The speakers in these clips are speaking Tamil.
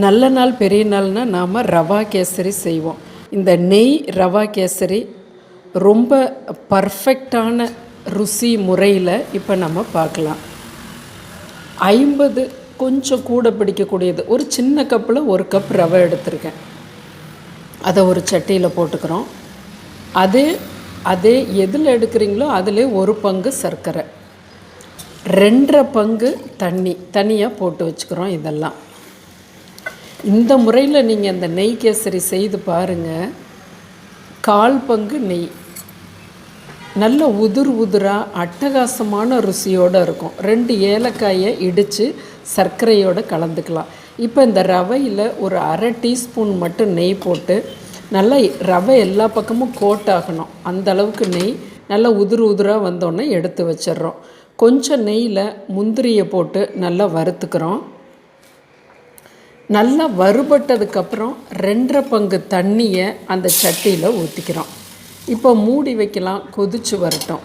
நல்ல நாள் பெரிய நாள்னால் நாம் ரவா கேசரி செய்வோம். இந்த நெய் ரவா கேசரி ரொம்ப பர்ஃபெக்டான ருசி முறையில் இப்போ நம்ம பார்க்கலாம். 50 கொஞ்சம் கூட பிடிக்கக்கூடியது ஒரு சின்ன கப்பில் 1 கப் ரவை எடுத்திருக்கேன். அதை ஒரு சட்டியில் போட்டுக்கிறோம். அதே எதில் எடுக்கிறீங்களோ அதிலே 1 பங்கு சர்க்கரை, 2.5 பங்கு தனியாக போட்டு வச்சுக்கிறோம். இதெல்லாம் இந்த முறையில் நீங்கள் அந்த நெய் கேசரி செய்து பாருங்கள். 1/4 பங்கு நெய் நல்ல உதிராக அட்டகாசமான ருசியோடு இருக்கும். 2 ஏலக்காயை இடித்து சர்க்கரையோடு கலந்துக்கலாம். இப்போ இந்த ரவையில் ஒரு 1/2 டீஸ்பூன் மட்டும் நெய் போட்டு நல்லா ரவை எல்லா பக்கமும் கோட் ஆகணும். அந்த அளவுக்கு நெய் நல்லா உதிராக வந்தோடனே எடுத்து வச்சிட்றோம். கொஞ்சம் நெய்யில் முந்திரியை போட்டு நல்லா வறுத்துக்கிறோம். நல்லா வறுபட்டதுக்கப்புறம் 2.5 பங்கு தண்ணியை அந்த சட்டியில் ஊற்றிக்கிறோம். இப்போ மூடி வைக்கலாம், கொதித்து வரட்டும்.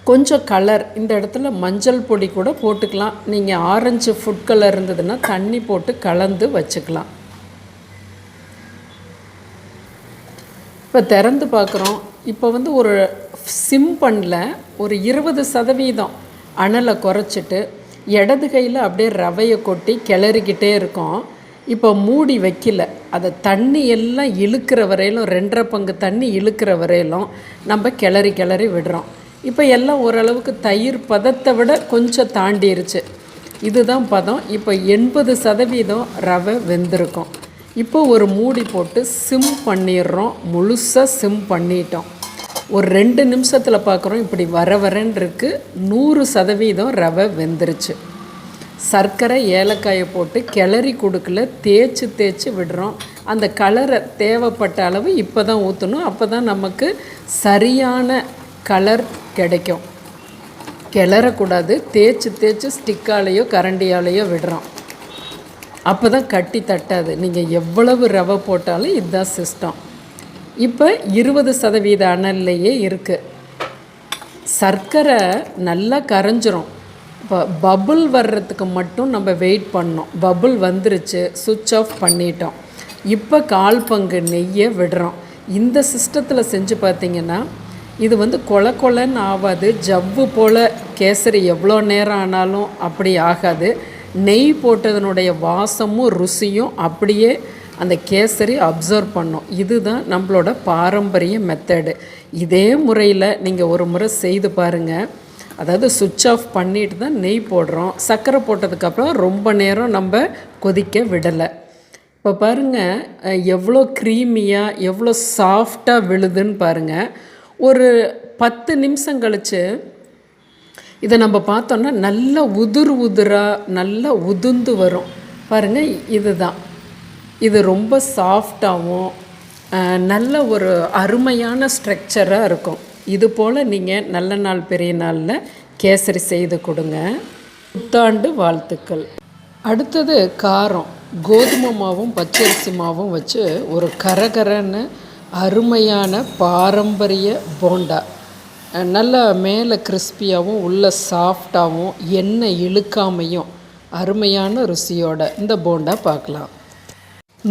கொஞ்சம் கலர், இந்த இடத்துல மஞ்சள் பொடி கூட போட்டுக்கலாம். நீங்கள் ஆரஞ்சு ஃபுட் கலர் இருந்ததுன்னா தண்ணி போட்டு கலந்து வச்சுக்கலாம். இப்போ திறந்து பார்க்குறோம். இப்போ ஒரு சிம் பண்ணல, ஒரு 20% அனலை குறைச்சிட்டு இடது கையில் அப்படியே ரவையை கொட்டி கிளறிக்கிட்டே இருக்கோம். இப்போ மூடி வைக்கல, அதை தண்ணி எல்லாம் இழுக்கிற வரையிலும் 2.5 பங்கு தண்ணி இழுக்கிற வரையிலும் நம்ம கிளறி விடுறோம். இப்போ எல்லாம் ஓரளவுக்கு தயிர் பதத்தை விட கொஞ்சம் தாண்டிருச்சு. இதுதான் பதம். இப்போ 80% ரவை வெந்திருக்கும். இப்போ ஒரு மூடி போட்டு சிம் பண்ணிடுறோம். முழுசாக சிம் பண்ணிட்டோம். ஒரு 2 நிமிஷத்தில் பார்க்குறோம், இப்படி வரன்னு இருக்குது. 100% ரவை வெந்துருச்சு. சர்க்கரை ஏலக்காயை போட்டு கிளறி கொடுக்கல, தேய்ச்சி விடுறோம். அந்த கலரை தேவைப்பட்ட அளவு இப்போ தான் ஊற்றணும். அப்போ தான் நமக்கு சரியான கலர் கிடைக்கும். கிளறக்கூடாது, தேய்ச்சி ஸ்டிக்காலேயோ கரண்டியாலேயோ விடுறோம். அப்போ தான் கட்டி தட்டாது. நீங்கள் எவ்வளவு ரவை போட்டாலும் இதுதான் சிஸ்டம். இப்போ 20% அனல்லையே இருக்குது. சர்க்கரை நல்லா கரைஞ்சிரும். இப்போ பபுள் வர்றதுக்கு மட்டும் நம்ம வெயிட் பண்ணோம். பபுள் வந்துருச்சு, சுவிட்ச் ஆஃப் பண்ணிட்டோம். இப்போ 1/4 பங்கு நெய்யை விடுறோம். இந்த சிஸ்டத்தில் செஞ்சு பார்த்திங்கன்னா இது கொலன்னு ஆகாது. ஜவ்வு போல் கேசரி எவ்வளோ நேரம் ஆனாலும் அப்படி ஆகாது. நெய் போட்டதனுடைய வாசமும் ருசியும் அப்படியே அந்த கேசரி அப்சர்வ் பண்ணும். இதுதான் நம்மளோட பாரம்பரிய மெத்தடு. இதே முறையில் நீங்கள் ஒரு முறை செய்து பாருங்கள். அதாவது சுவிட்ச் ஆஃப் பண்ணிட்டு தான் நெய் போடுறோம். சர்க்கரை போட்டதுக்கப்புறம் ரொம்ப நேரம் நம்ம கொதிக்க விடலை. இப்போ பாருங்கள் எவ்வளோ க்ரீமியாக எவ்வளோ சாஃப்டாக விழுதுன்னு பாருங்கள். ஒரு 10 நிமிஷம் கழித்து இதை நம்ம பார்த்தோன்னா நல்லா உதிராக நல்லா உதிர்ந்து வரும். பாருங்கள், இதுதான். இது ரொம்ப சாஃப்டாகவும் நல்ல ஒரு அருமையான ஸ்ட்ரக்சராக இருக்கும். இது போல் நீங்கள் நல்ல நாள் பெரிய நாளில் கேசரி செய்து கொடுங்க. புத்தாண்டு வாழ்த்துக்கள். அடுத்தது காரம். கோதுமை மாவும் பச்சரிசி மாவும் வச்சு ஒரு கரகரன்னு அருமையான பாரம்பரிய போண்டா. நல்லா மேலே கிறிஸ்பியாகவும் உள்ள சாஃப்டாகவும் எண்ணெய் இழுக்காமையும் அருமையான ருசியோட இந்த போண்டா பார்க்கலாம்.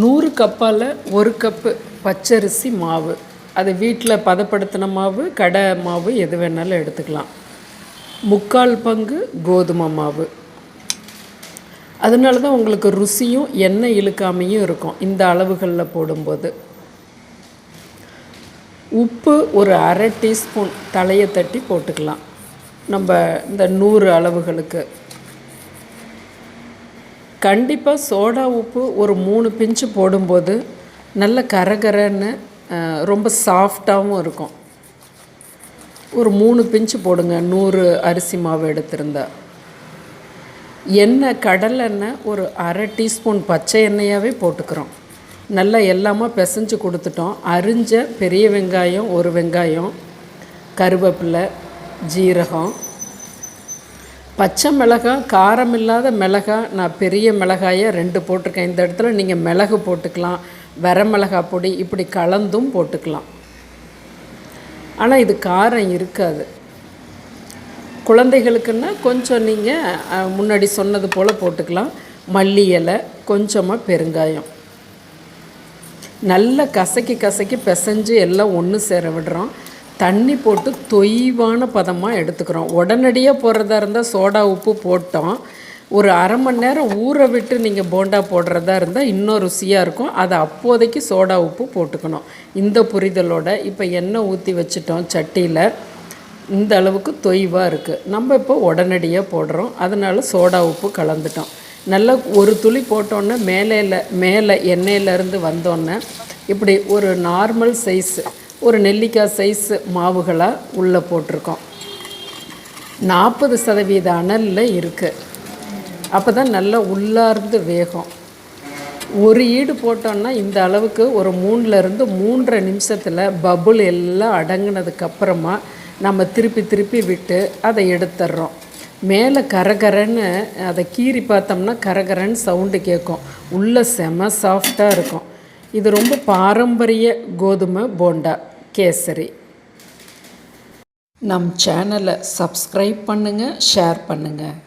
100 கப்பால் 1 கப்பு பச்சரிசி மாவு. அது வீட்டில் பதப்படுத்தின மாவு, கடை மாவு எது வேணாலும் எடுத்துக்கலாம். 3/4 பங்கு கோதுமை மாவு. அதனால தான் உங்களுக்கு ருசியும் எண்ணெய் இழுக்காமையும் இருக்கும் இந்த அளவுகளில் போடும்போது. உப்பு ஒரு 1/2 டீஸ்பூன் தலையை தட்டி போட்டுக்கலாம் நம்ம இந்த 100 அளவுகளுக்கு. கண்டிப்பாக சோடா உப்பு ஒரு 3 பிஞ்சு போடும்போது நல்ல கரகரன்னு ரொம்ப சாஃப்டாகவும் இருக்கும். ஒரு 3 பிஞ்சு போடுங்க 100 அரிசி மாவு எடுத்திருந்தா. எண்ணெய், கடலெண்ணெய் ஒரு 1/2 டீஸ்பூன் பச்சை எண்ணெயாகவே போட்டுக்கிறோம். நல்லா எல்லாமே பிசைஞ்சு கொடுத்துட்டோம். அரிஞ்ச பெரிய வெங்காயம் 1 வெங்காயம், கருவேப்பிலை, ஜீரகம், பச்சை மிளகாய், காரம் இல்லாத மிளகாய் நான் பெரிய மிளகாயை 2 போட்டிருக்கேன். இந்த இடத்துல நீங்கள் மிளகு போட்டுக்கலாம், வரமிளகாய் பொடி இப்படி கலந்தும் போட்டுக்கலாம். ஆனால் இது காரம் இருக்காது. குழந்தைகளுக்குன்னா கொஞ்சம் நீங்கள் முன்னாடி சொன்னது போல் போட்டுக்கலாம். மல்லி இலை, கொஞ்சமாக பெருங்காயம். நல்லா கசக்கி பிசைஞ்சு எல்லாம் ஒன்று சேர விடுறோம். தண்ணி போட்டு தொய்வான பதமாக எடுத்துக்கிறோம். உடனடியாக போடுறதா இருந்தால் சோடா உப்பு போட்டோம். ஒரு அரை மணி நேரம் ஊற விட்டு நீங்கள் போண்டா போடுறதா இருந்தால் இன்னும் ருசியாக இருக்கும். அதை அப்போதைக்கு சோடா உப்பு போட்டுக்கணும். இந்த புரிதலோட இப்போ எண்ணெய் ஊற்றி வச்சுட்டோம் சட்டியில். இந்த அளவுக்கு தொய்வாக இருக்குது. நம்ம இப்போ உடனடியாக போடுறோம், அதனால் சோடா உப்பு கலந்துட்டோம். நல்லா ஒரு துளி போட்டோன்னே மேலே எண்ணெயிலேருந்து வந்தோன்னே இப்படி ஒரு நார்மல் சைஸ், ஒரு நெல்லிக்காய் சைஸ் மாவுகளாக உள்ளே போட்டிருக்கோம். 40% அனலில் இருக்குது. அப்போ தான் நல்லா உள்ளார்ந்து வேகும். ஒரு ஈடு போட்டோன்னா இந்த அளவுக்கு ஒரு 3லேருந்து 3.5 நிமிஷத்தில் பபுள் எல்லாம் அடங்கினதுக்கப்புறமா நம்ம திருப்பி விட்டு அதை எடுத்துடுறோம். மேலே கரகரன்னு அதை கீறி பார்த்தோம்னா கரகரன்னு சவுண்டு கேட்கும். உள்ளே செம சாஃப்டாக இருக்கும். இது ரொம்ப பாரம்பரிய கோதுமை போண்டா கேசரி. நம் சேனலை சப்ஸ்கிரைப் பண்ணுங்கள், ஷேர் பண்ணுங்கள்.